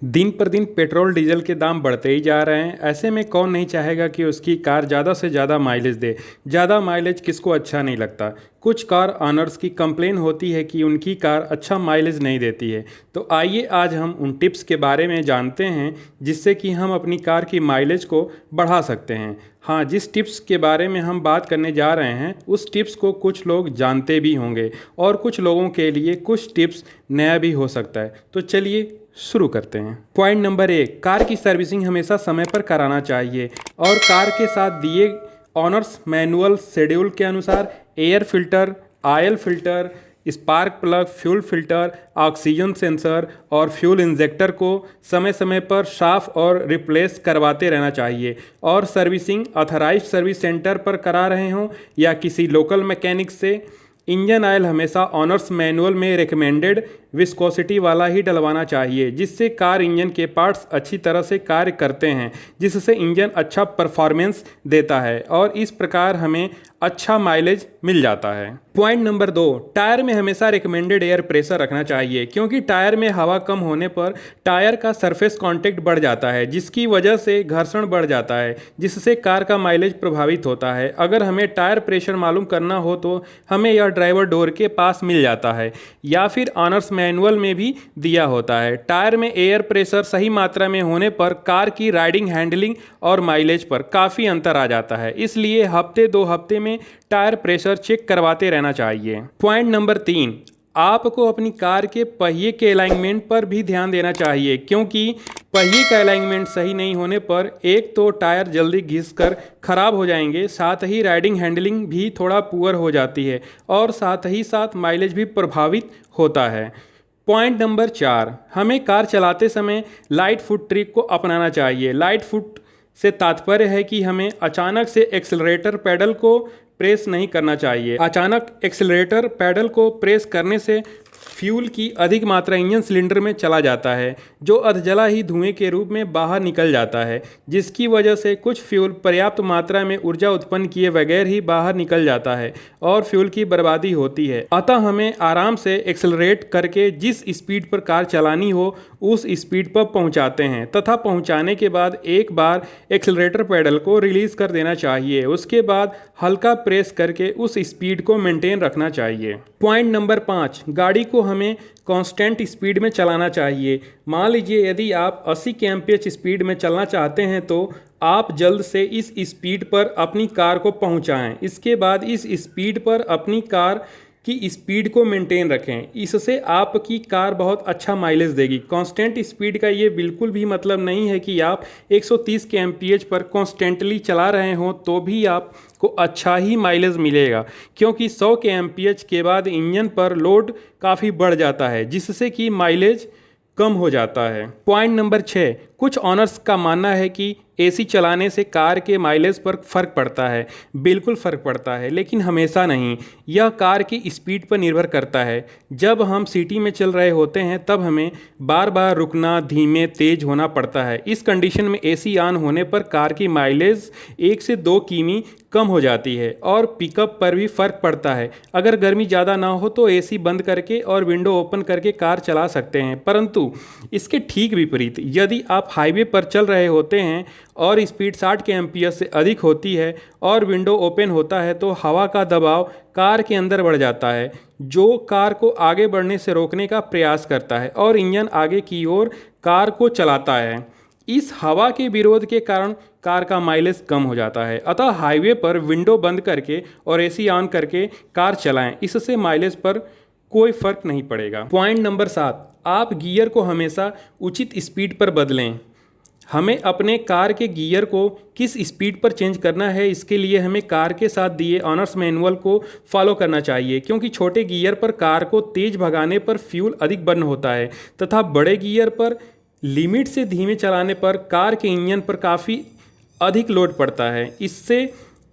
दिन पर दिन पेट्रोल डीजल के दाम बढ़ते ही जा रहे हैं। ऐसे में कौन नहीं चाहेगा कि उसकी कार ज़्यादा से ज़्यादा माइलेज दे। ज़्यादा माइलेज किसको अच्छा नहीं लगता। कुछ कार ऑनर्स की कंप्लेन होती है कि उनकी कार अच्छा माइलेज नहीं देती है। तो आइए आज हम उन टिप्स के बारे में जानते हैं जिससे कि हम अपनी कार की माइलेज को बढ़ा सकते हैं। हाँ, जिस टिप्स के बारे में हम बात करने जा रहे हैं उस टिप्स को कुछ लोग जानते भी होंगे और कुछ लोगों के लिए कुछ टिप्स नया भी हो सकता है। तो चलिए शुरू करते हैं। पॉइंट नंबर 1, कार की सर्विसिंग हमेशा समय पर कराना चाहिए और कार के साथ दिए ऑनर्स मैनुअल शेड्यूल के अनुसार air filter, oil filter, spark plug, fuel filter, oxygen sensor और फ्यूल इंजेक्टर को समय समय पर साफ और रिप्लेस करवाते रहना चाहिए। और सर्विसिंग ऑथराइज्ड सर्विस सेंटर पर करा रहे हों या किसी लोकल मैकेनिक से, इंजन ऑयल हमेशा ऑनर्स मैनुअल में रिकमेंडेड विस्कोसिटी वाला ही डलवाना चाहिए जिससे कार इंजन के पार्ट्स अच्छी तरह से कार्य करते हैं, जिससे इंजन अच्छा परफॉर्मेंस देता है और इस प्रकार हमें अच्छा माइलेज मिल जाता है। पॉइंट नंबर 2, टायर में हमेशा रिकमेंडेड एयर प्रेशर रखना चाहिए क्योंकि टायर में हवा कम होने पर टायर का सरफेस कांटेक्ट बढ़ जाता है जिसकी वजह से घर्षण बढ़ जाता है जिससे कार का माइलेज प्रभावित होता है। अगर हमें टायर प्रेशर मालूम करना हो तो हमें यह ड्राइवर डोर के पास मिल जाता है या फिर ऑनर्स मैनुअल में भी दिया होता है। टायर में एयर प्रेशर सही मात्रा में होने पर कार की राइडिंग, हैंडलिंग और माइलेज पर काफ़ी अंतर आ जाता है, इसलिए हफ्ते 2 हफ्ते में टायर प्रेशर चेक करवाते रहना चाहिए। पॉइंट नंबर 3, आपको अपनी कार के पहिए के अलाइनमेंट पर भी ध्यान देना चाहिए क्योंकि पहिए का अलाइनमेंट सही नहीं होने पर एक तो टायर जल्दी घिसकर खराब हो जाएंगे, साथ ही राइडिंग हैंडलिंग भी थोड़ा पुअर हो जाती है और साथ ही साथ माइलेज भी प्रभावित होता है। पॉइंट नंबर 4, हमें कार चलाते समय लाइट फुट ट्रिक को अपनाना चाहिए। लाइट फुट से तात्पर्य है कि हमें अचानक से एक्सेलरेटर पैडल को प्रेस नहीं करना चाहिए। अचानक एक्सेलरेटर पैडल को प्रेस करने से फ्यूल की अधिक मात्रा इंजन सिलेंडर में चला जाता है जो अधजला ही धुएं के रूप में बाहर निकल जाता है, जिसकी वजह से कुछ फ्यूल पर्याप्त मात्रा में ऊर्जा उत्पन्न किए बगैर ही बाहर निकल जाता है और फ्यूल की बर्बादी होती है। अतः हमें आराम से एक्सेलरेट करके जिस स्पीड पर कार चलानी हो उस स्पीड पर पहुंचाते हैं तथा पहुंचाने के बाद एक बार एक्सेलरेटर पैडल को रिलीज कर देना चाहिए। उसके बाद हल्का प्रेस करके उस स्पीड को मेंटेन रखना चाहिए। पॉइंट नंबर 5, गाड़ी को हमें कांस्टेंट स्पीड में चलाना चाहिए। मान लीजिए यदि आप 80 kmph स्पीड में चलना चाहते हैं तो आप जल्द से इस स्पीड पर अपनी कार को पहुंचाएं। इसके बाद इस स्पीड पर अपनी कार की स्पीड को मेंटेन रखें, इससे आपकी कार बहुत अच्छा माइलेज देगी। कांस्टेंट स्पीड का ये बिल्कुल भी मतलब नहीं है कि आप 130 kmph पर कॉन्स्टेंटली चला रहे हों तो भी आपको अच्छा ही माइलेज मिलेगा क्योंकि 100 kmph के बाद इंजन पर लोड काफ़ी बढ़ जाता है जिससे कि माइलेज कम हो जाता है। पॉइंट नंबर 6, कुछ ऑनर्स का मानना है कि एसी चलाने से कार के माइलेज पर फ़र्क पड़ता है। बिल्कुल फ़र्क पड़ता है लेकिन हमेशा नहीं, यह कार की स्पीड पर निर्भर करता है। जब हम सिटी में चल रहे होते हैं तब हमें बार बार रुकना, धीमे तेज होना पड़ता है। इस कंडीशन में एसी ऑन होने पर कार की माइलेज 1 से 2 किमी कम हो जाती है और पिकअप पर भी फ़र्क पड़ता है। अगर गर्मी ज़्यादा ना हो तो एसी बंद करके और विंडो ओपन करके कार चला सकते हैं, परंतु इसके ठीक विपरीत यदि आप हाईवे पर चल रहे होते हैं और स्पीड 60 kmph से अधिक होती है और विंडो ओपन होता है तो हवा का दबाव कार के अंदर बढ़ जाता है जो कार को आगे बढ़ने से रोकने का प्रयास करता है और इंजन आगे की ओर कार को चलाता है। इस हवा के विरोध के कारण कार का माइलेज कम हो जाता है। अतः हाईवे पर विंडो बंद करके और एसी ऑन करके कार चलाएं, इससे माइलेज पर कोई फर्क नहीं पड़ेगा। पॉइंट नंबर 7, आप गियर को हमेशा उचित स्पीड पर बदलें। हमें अपने कार के गियर को किस स्पीड पर चेंज करना है इसके लिए हमें कार के साथ दिए ऑनर्स मैनुअल को फॉलो करना चाहिए क्योंकि छोटे गियर पर कार को तेज भगाने पर फ्यूल अधिक बर्न होता है तथा बड़े गियर पर लिमिट से धीमे चलाने पर कार के इंजन पर काफ़ी अधिक लोड पड़ता है। इससे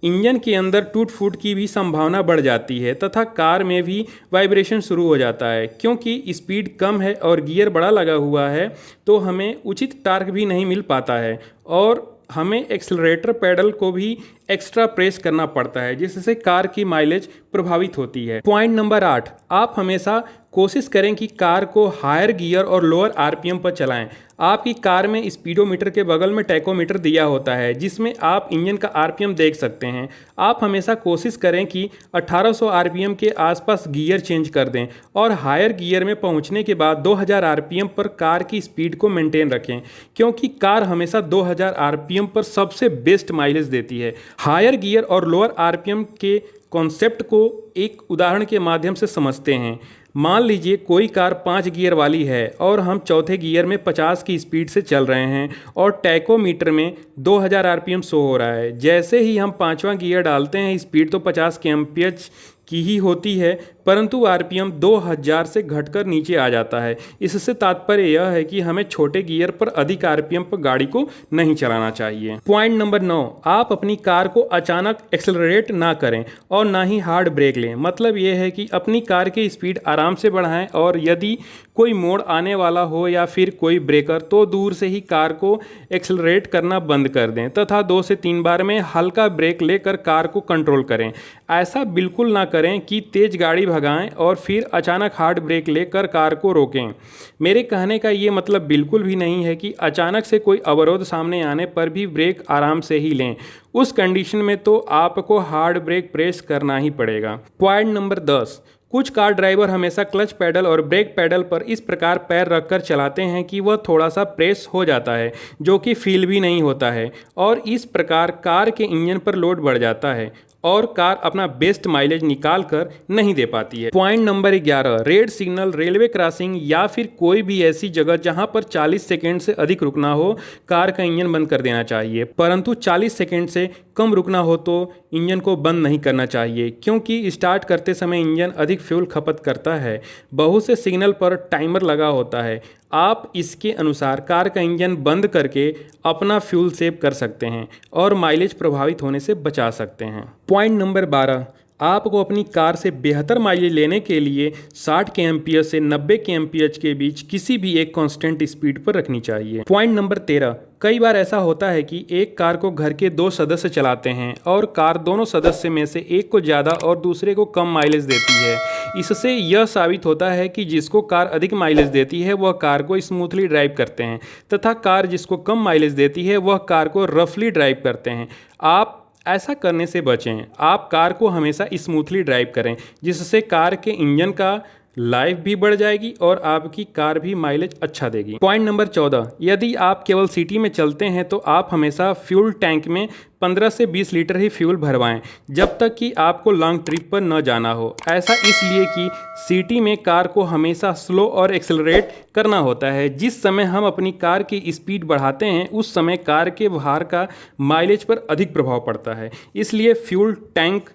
इंजन के अंदर टूट फूट की भी संभावना बढ़ जाती है तथा कार में भी वाइब्रेशन शुरू हो जाता है। क्योंकि स्पीड कम है और गियर बड़ा लगा हुआ है तो हमें उचित टार्क भी नहीं मिल पाता है और हमें एक्सेलरेटर पैडल को भी एक्स्ट्रा प्रेस करना पड़ता है जिससे कार की माइलेज प्रभावित होती है। पॉइंट नंबर 8, आप हमेशा कोशिश करें कि कार को हायर गियर और लोअर आरपीएम पर चलाएं। आपकी कार में स्पीडोमीटर के बगल में टैकोमीटर दिया होता है जिसमें आप इंजन का आरपीएम देख सकते हैं। आप हमेशा कोशिश करें कि 1800 आरपीएम के आसपास गियर चेंज कर दें और हायर गियर में पहुंचने के बाद 2000 आरपीएम पर कार की स्पीड को मेंटेन रखें, क्योंकि कार हमेशा 2000 आरपीएम पर सबसे बेस्ट माइलेज देती है। हायर गियर और लोअर आरपीएम के कॉन्सेप्ट को एक उदाहरण के माध्यम से समझते हैं। मान लीजिए कोई कार 5 गियर वाली है और हम चौथे गियर में 50 की स्पीड से चल रहे हैं और टैकोमीटर में 2000 आरपीएम शो हो रहा है। जैसे ही हम 5वां गियर डालते हैं स्पीड तो 50 kmph की ही होती है, परंतु आरपीएम 2000 से घटकर नीचे आ जाता है। इससे तात्पर्य यह है कि हमें छोटे गियर पर अधिक आरपीएम पर गाड़ी को नहीं चलाना चाहिए। पॉइंट नंबर 9, आप अपनी कार को अचानक एक्सेलरेट ना करें और ना ही हार्ड ब्रेक लें। मतलब यह है कि अपनी कार की स्पीड आराम से बढ़ाएं और यदि कोई मोड़ आने वाला हो या फिर कोई ब्रेकर तो दूर से ही कार को एक्सेलरेट करना बंद कर दें तथा 2 से 3 बार में हल्का ब्रेक लेकर कार को कंट्रोल करें। ऐसा बिल्कुल ना करें कि तेज गाड़ी भगाएं और फिर अचानक हार्ड ब्रेक लेकर कार को रोकें। मेरे कहने का ये मतलब बिल्कुल भी नहीं है कि अचानक से कोई अवरोध सामने आने पर भी ब्रेक आराम से ही लें। उस कंडीशन में तो आपको हार्ड ब्रेक प्रेस करना ही पड़ेगा। पॉइंट नंबर 10, कुछ कार ड्राइवर हमेशा क्लच पैडल और ब्रेक पैडल पर इस प्रकार पैर रखकर चलाते हैं कि वह थोड़ा सा प्रेस हो जाता है, जो कि फील भी नहीं होता है और इस प्रकार कार के इंजन पर लोड बढ़ जाता है और कार अपना बेस्ट माइलेज निकाल कर नहीं दे पाती है। Point number 11, red signal, railway crossing या फिर कोई भी ऐसी जगह जहां पर 40 सेकंड से अधिक रुकना हो, कार का इंजन बंद कर देना चाहिए। परंतु 40 सेकंड से कम रुकना हो तो इंजन को बंद नहीं करना चाहिए, क्योंकि स्टार्ट करते समय इंजन अधिक फ्यूल खपत करता है। बहुत से सिग्नल पर टाइमर लगा होता है, आप इसके अनुसार कार का इंजन बंद करके अपना फ्यूल सेव कर सकते हैं और माइलेज प्रभावित होने से बचा सकते हैं। पॉइंट नंबर 12, आपको अपनी कार से बेहतर माइलेज लेने के लिए 60 kmph से 90 kmph के बीच किसी भी एक कांस्टेंट स्पीड पर रखनी चाहिए। पॉइंट नंबर 13, कई बार ऐसा होता है कि एक कार को घर के 2 सदस्य चलाते हैं और कार दोनों सदस्य में से एक को ज़्यादा और दूसरे को कम माइलेज देती है। इससे यह साबित होता है कि जिसको कार अधिक माइलेज देती है वह कार को स्मूथली ड्राइव करते हैं तथा कार जिसको कम माइलेज देती है वह कार को रफली ड्राइव करते हैं। आप ऐसा करने से बचें। आप कार को हमेशा स्मूथली ड्राइव करें, जिससे कार के इंजन का लाइफ भी बढ़ जाएगी और आपकी कार भी माइलेज अच्छा देगी। पॉइंट नंबर 14, यदि आप केवल सिटी में चलते हैं तो आप हमेशा फ्यूल टैंक में 15 से 20 लीटर ही फ्यूल भरवाएं जब तक कि आपको लॉन्ग ट्रिप पर न जाना हो। ऐसा इसलिए कि सिटी में कार को हमेशा स्लो और एक्सेलरेट करना होता है। जिस समय हम अपनी कार की स्पीड बढ़ाते हैं उस समय कार के भार का माइलेज पर अधिक प्रभाव पड़ता है। इसलिए फ्यूल टैंक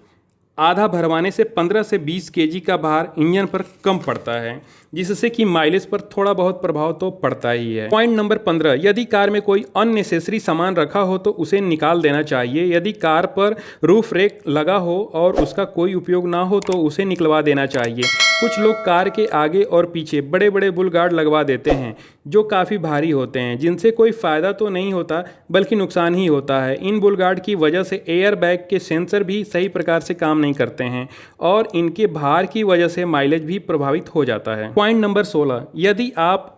आधा भरवाने से 15 से 20 kg का भार इंजन पर कम पड़ता है, जिससे कि माइलेज पर थोड़ा बहुत प्रभाव तो पड़ता ही है। पॉइंट नंबर 15, यदि कार में कोई अननेसेसरी सामान रखा हो तो उसे निकाल देना चाहिए। यदि कार पर रूफ रैक लगा हो और उसका कोई उपयोग ना हो तो उसे निकलवा देना चाहिए। कुछ लोग कार के आगे और पीछे बड़े बड़े बुल गार्ड लगवा देते हैं जो काफ़ी भारी होते हैं, जिनसे कोई फ़ायदा तो नहीं होता बल्कि नुकसान ही होता है। इन बुल गार्ड की वजह से एयर बैग के सेंसर भी सही प्रकार से काम नहीं करते हैं और इनके भार की वजह से माइलेज भी प्रभावित हो जाता है। पॉइंट नंबर 16, यदि आप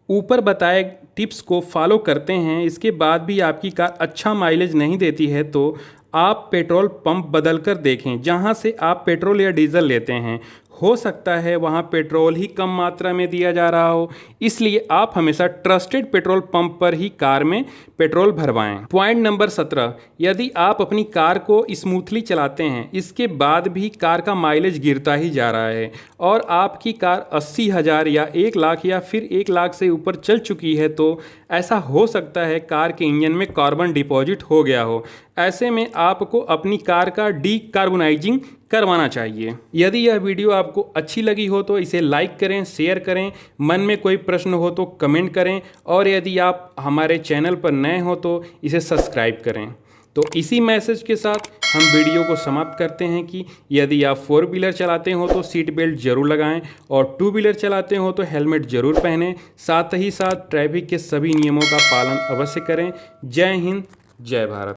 ऊपर बताए टिप्स को फॉलो करते हैं इसके बाद भी आपकी कार अच्छा माइलेज नहीं देती है तो आप पेट्रोल पंप बदल कर देखें जहां से आप पेट्रोल या डीजल लेते हैं। हो सकता है वहाँ पेट्रोल ही कम मात्रा में दिया जा रहा हो, इसलिए आप हमेशा ट्रस्टेड पेट्रोल पंप पर ही कार में पेट्रोल भरवाएं। पॉइंट नंबर 17, यदि आप अपनी कार को स्मूथली चलाते हैं इसके बाद भी कार का माइलेज गिरता ही जा रहा है और आपकी कार 80,000 या 1 लाख या फिर 1 लाख से ऊपर चल चुकी है तो ऐसा हो सकता है कार के इंजन में कार्बन डिपॉजिट हो गया हो। ऐसे में आपको अपनी कार का डीकार्बोनाइजिंग करवाना चाहिए। यदि यह वीडियो आपको अच्छी लगी हो तो इसे लाइक करें, शेयर करें, मन में कोई प्रश्न हो तो कमेंट करें और यदि आप हमारे चैनल पर नए हो तो इसे सब्सक्राइब करें। तो इसी मैसेज के साथ हम वीडियो को समाप्त करते हैं कि यदि आप 4 व्हीलर चलाते हो तो सीट बेल्ट जरूर लगाएं और 2 व्हीलर चलाते हो तो हेलमेट जरूर पहनें। साथ ही साथ ट्रैफिक के सभी नियमों का पालन अवश्य करें। जय हिंद, जय भारत।